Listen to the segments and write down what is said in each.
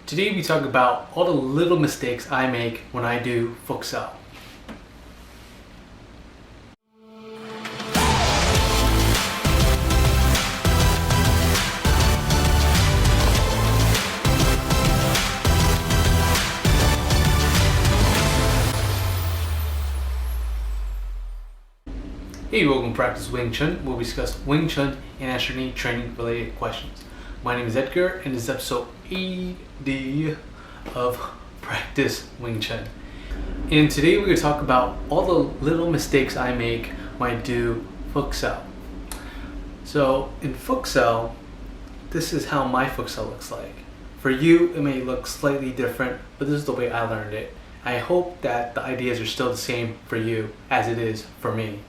Today we talk about all the little mistakes I make when I do Fook Sau. Hey, welcome to Practice Wing Chun, where we discuss Wing Chun and answer any training related questions. My name is Edgar, and this is episode 80 of Practice Wing Chun. And today we're going to talk about all the little mistakes I make when I do Fook Sau. So in Fook Sau, this is how my Fook Sau looks like. For you, it may look slightly different, but this is the way I learned it. I hope that the ideas are still the same for you as it is for me.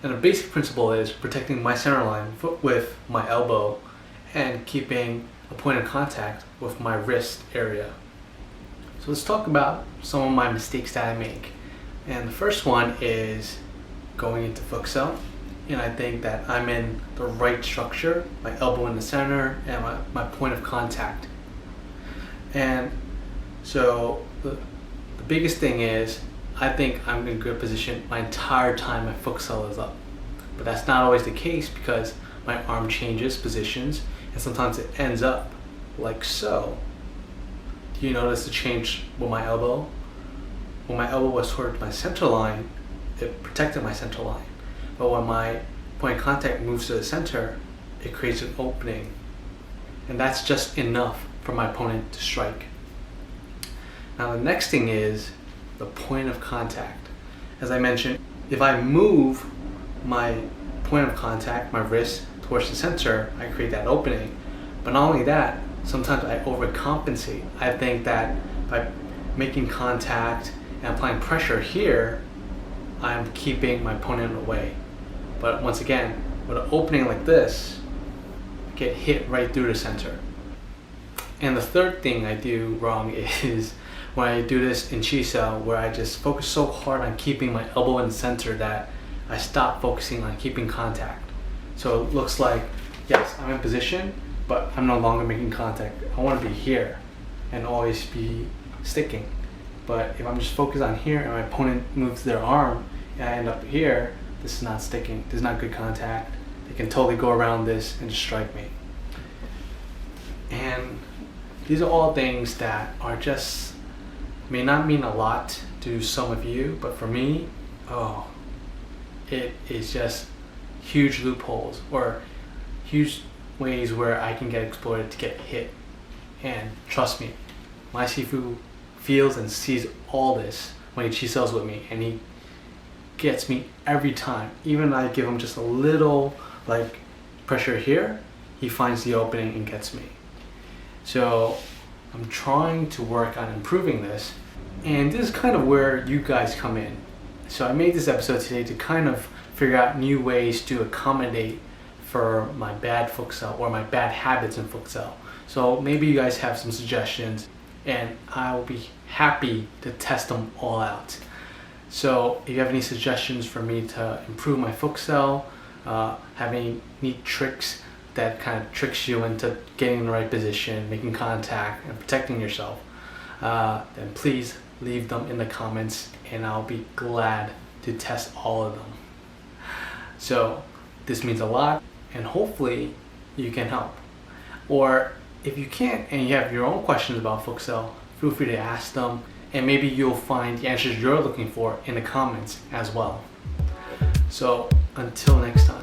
And the basic principle is protecting my center line with my elbow and keeping a point of contact with my wrist area. So let's talk about some of my mistakes that I make. And the first one is going into Fook Sau, and I think that I'm in the right structure, my elbow in the center and my point of contact. And so the biggest thing is I think I'm in good position my entire time my Fook Sau is up. But that's not always the case because my arm changes positions and sometimes it ends up like so. Do you notice the change with my elbow? When my elbow was towards my center line, it protected my center line. But when my point of contact moves to the center, it creates an opening. And that's just enough for my opponent to strike. Now the next thing is the point of contact. As I mentioned, if I move my point of contact, my wrist, towards the center, I create that opening. But not only that, sometimes I overcompensate. I think that by making contact and applying pressure here, I'm keeping my opponent away. But once again, with an opening like this, I get hit right through the center. And the third thing I do wrong is when I do this in Chi Sau, where I just focus so hard on keeping my elbow in the center that I stop focusing on keeping contact. So it looks like, yes, I'm in position, but I'm no longer making contact. I want to be here and always be sticking. But if I'm just focused on here and my opponent moves their arm and I end up here, this is not sticking. This is not good contact. They can totally go around this and just strike me. And these are all things that are just, may not mean a lot to some of you, but for me, it is just huge loopholes or huge ways where I can get exploited to get hit. And trust me, my Sifu feels and sees all this when he Chi Saus with me, and he gets me every time. Even I give him just a little like pressure here, he finds the opening and gets me. So I'm trying to work on improving this, and this is kind of where you guys come in. So I made this episode today to kind of figure out new ways to accommodate for my bad Fook Sau or my bad habits in Fook Sau. So maybe you guys have some suggestions, and I will be happy to test them all out. So if you have any suggestions for me to improve my Fook Sau, have any neat tricks that kind of tricks you into getting in the right position, making contact, and protecting yourself, then please leave them in the comments, and I'll be glad to test all of them. So this means a lot, and hopefully you can help. Or if you can't and you have your own questions about Fook Sau, feel free to ask them, and maybe you'll find the answers you're looking for in the comments as well. So until next time.